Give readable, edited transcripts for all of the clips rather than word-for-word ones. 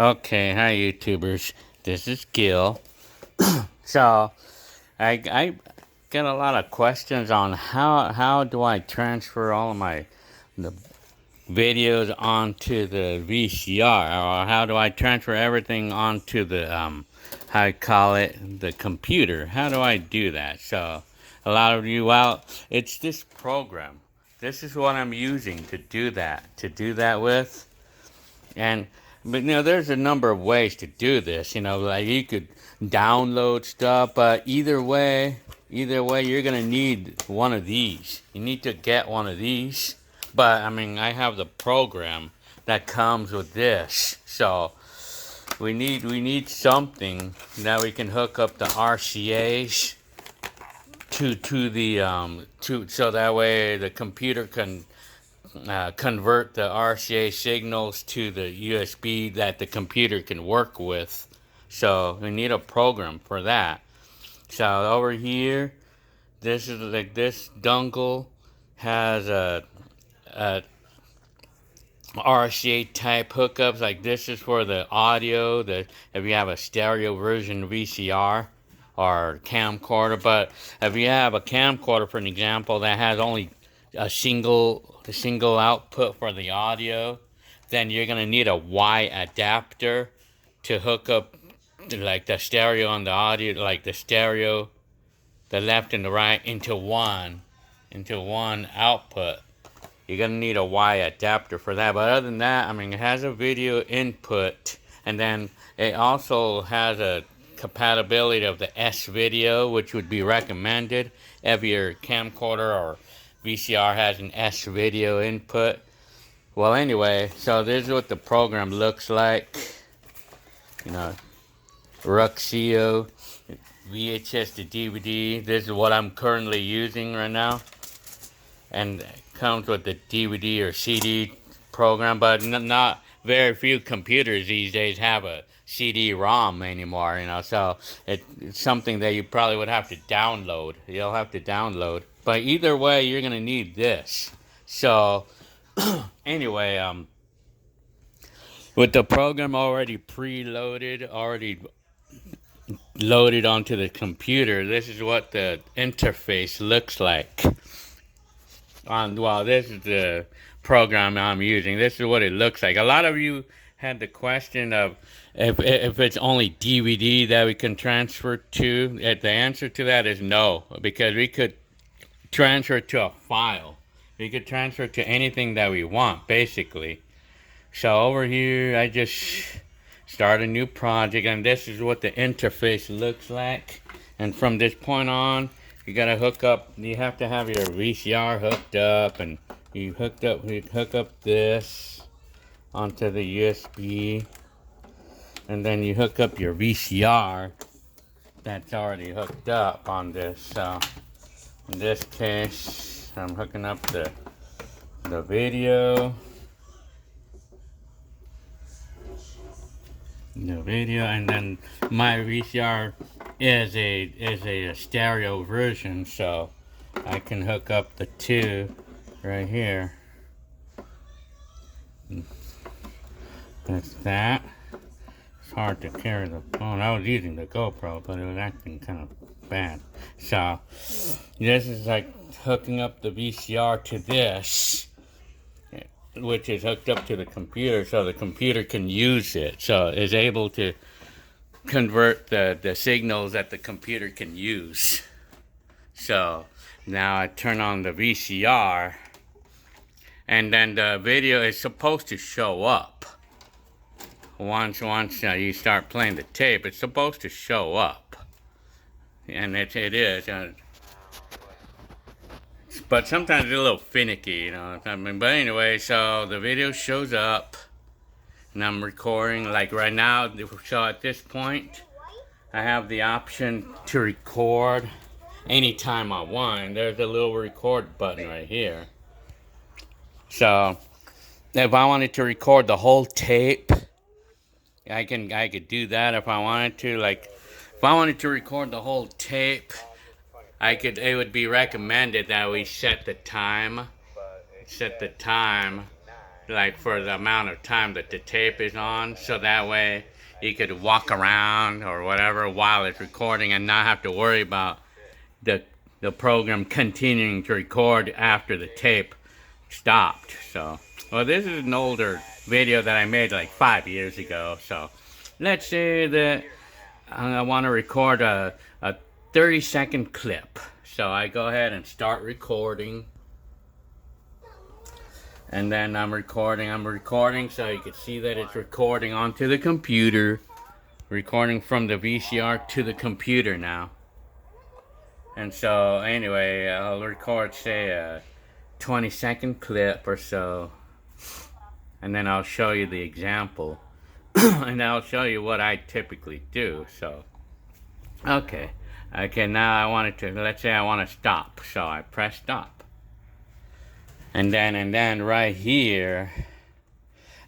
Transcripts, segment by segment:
Okay, hi YouTubers. This is Gil. So I get a lot of questions on how do I transfer all of my the videos onto the VCR, or how do I transfer everything onto the how I call it, the computer. How do I do that? So a lot of you, well, it's this program. This is what I'm using to do that. With. And but there's a number of ways to do this. Like you could download stuff, but either way, you're gonna need one of these. You need to get one of these. But I mean, I have the program that comes with this, so we need something that we can hook up the RCA's to the to so that way the computer can convert the RCA signals to the USB that the computer can work with. So we need a program for that. So over here, this is like this dongle has a RCA type hookups. Like this is for the audio. If you have a stereo version VCR or camcorder, but if you have a camcorder, for an example, that has only a single output for the audio, then you're gonna need a Y adapter to hook up like the stereo and the audio, like the stereo, the left and the right into one output. You're gonna need a Y adapter for that. But other than that, I mean, it has a video input, and then it also has a compatibility of the S video, which would be recommended if your camcorder or VCR has an S video input. Well, anyway, so this is what the program looks like. Ruxio, VHS to DVD. This is what I'm currently using right now, and it comes with the DVD or CD program. But not very few computers these days have a CD-ROM anymore. So it's something that you probably would have to download. You'll have to download. But either way, you're gonna need this. So anyway, with the program already preloaded, already loaded onto the computer, this is what the interface looks like. Well, this is the program I'm using. This is what it looks like. A lot of you had the question of if it's only DVD that we can transfer to. The answer to that is no, because we could transfer it to a file. We could transfer it to anything that we want, basically. So over here, I just start a new project, and this is what the interface looks like. And from this point on, you gotta hook up. You have to have your VCR hooked up, and you hook up this onto the USB, and then you hook up your VCR that's already hooked up on this. So in this case, I'm hooking up the video. And then my VCR is a stereo version, so I can hook up the two right here. That's that. It's hard to carry the phone. I was using the GoPro, but it was acting kind of bad. So this is like hooking up the VCR to this, which is hooked up to the computer, so the computer can use it. So it's able to convert the signals that the computer can use. So now I turn on the VCR, and then the video is supposed to show up. Once you start playing the tape, it's supposed to show up, and it is. But sometimes it's a little finicky, I mean, but anyway, so the video shows up, and I'm recording, like right now. So at this point, I have the option to record anytime I want. There's a little record button right here. So if I wanted to record the whole tape, I could do that if I wanted to. Like if I wanted to record the whole tape, it would be recommended that we set the time like for the amount of time that the tape is on, so that way you could walk around or whatever while it's recording and not have to worry about the the program continuing to record after the tape stopped. So, well, this is an older video that I made like 5 years ago. So, let's say that I want to record a 30-second clip. So I go ahead and start recording. And then I'm recording so you can see that it's recording onto the computer. Recording from the VCR to the computer now. And so anyway, I'll record say a 20-second clip or so. And then I'll show you the example. And I'll show you what I typically do. So, okay, now I wanted to, let's say I want to stop. So I press stop. And then right here,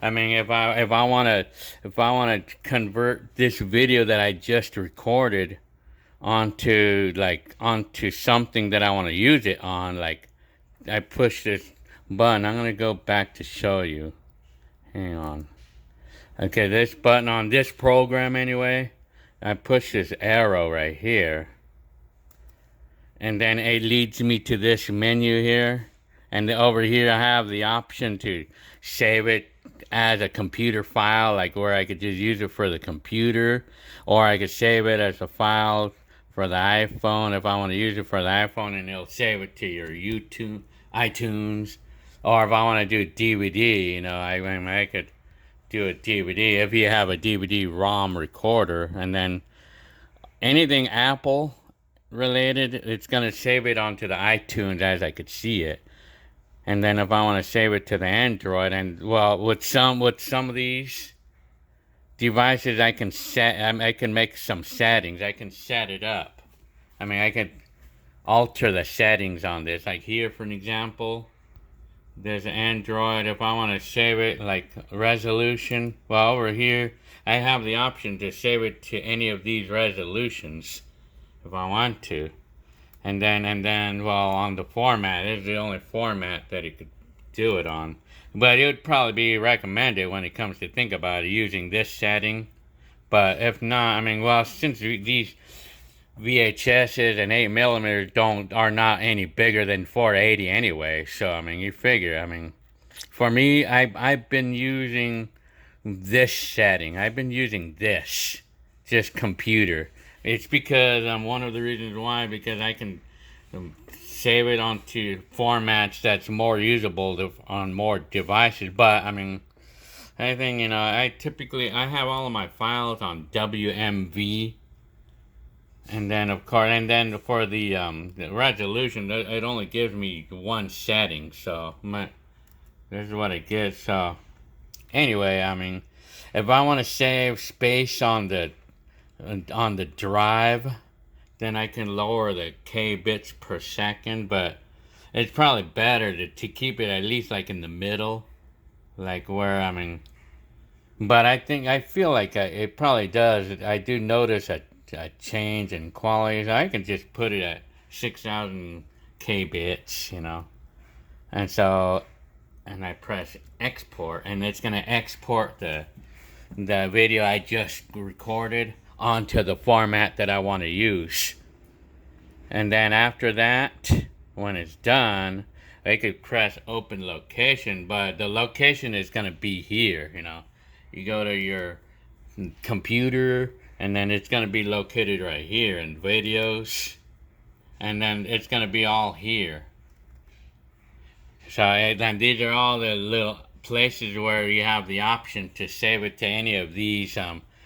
I mean, if I want to convert this video that I just recorded onto something that I want to use it on, like I push this button. I'm gonna go back to show you. Hang on. Okay, this button on this program anyway. I push this arrow right here, and then it leads me to this menu here. And over here I have the option to save it as a computer file, like where I could just use it for the computer, or I could save it as a file for the iPhone if I want to use it for the iPhone, and it'll save it to your iTunes. Or if I want to do DVD, you know, I could do a DVD if you have a DVD-ROM recorder, and then anything Apple related, it's gonna save it onto the iTunes as I could see it. And then if I want to save it to the Android, and well, with some of these devices, I can make some settings. I can set it up. I mean, I can alter the settings on this. Like here, for an example, there's an Android. If I want to save it, like resolution, well, over here, I have the option to save it to any of these resolutions if I want to. And then, well, on the format, it's the only format that it could do it on. But it would probably be recommended when it comes to think about it, using this setting. But if not, I mean, well, since these VHSs and 8mm are not any bigger than 480 anyway, so I mean, you figure, I mean, for me, I've been using this setting. I've been using this, just computer. It's because one of the reasons why, because I can save it onto formats that's more usable on more devices. But I mean, I think, you know, I have all of my files on WMV, and then of course, and then for the resolution, it only gives me one setting. So this is what it gives. So anyway, I mean, if I want to save space on the drive, then I can lower the K bits per second, but it's probably better to keep it at least like in the middle, like where, I mean, but I feel like it probably does. I do notice a change in quality, so I can just put it at 6,000 K bits, you know, and so, and I press export, and it's gonna export the video I just recorded onto the format that I want to use. And then after that, when it's done, I could press open location, but the location is going to be here, you know. You go to your computer, and then it's going to be located right here in videos, and then it's going to be all here. So then these are all the little places where you have the option to save it to any of these,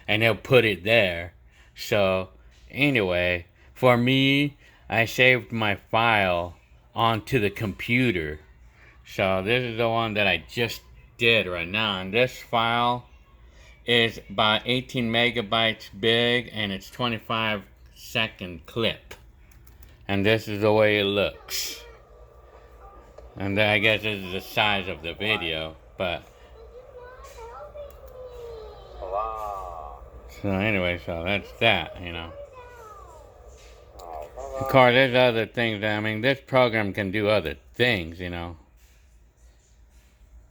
and they'll put it there. So anyway, for me, I saved my file onto the computer. So this is the one that I just did right now, and this file is about 18 megabytes big, and it's 25-second clip. And this is the way it looks. And I guess this is the size of the video, but so anyway, so that's that, you know. Of course, there's other things. I mean, this program can do other things, you know.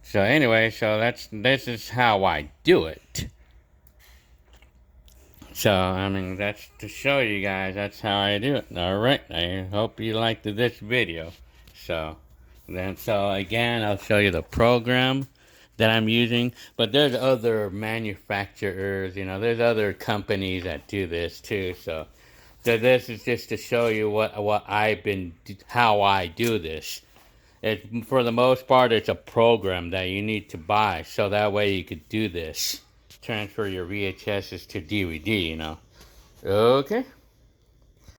So anyway, this is how I do it. So I mean, that's to show you guys that's how I do it. All right, I hope you liked this video. So again, I'll show you the program that I'm using. But there's other manufacturers, there's other companies that do this too. So this is just to show you how I do this. For the most part, it's a program that you need to buy, so that way you could do this. Transfer your VHSs to DVD, Okay.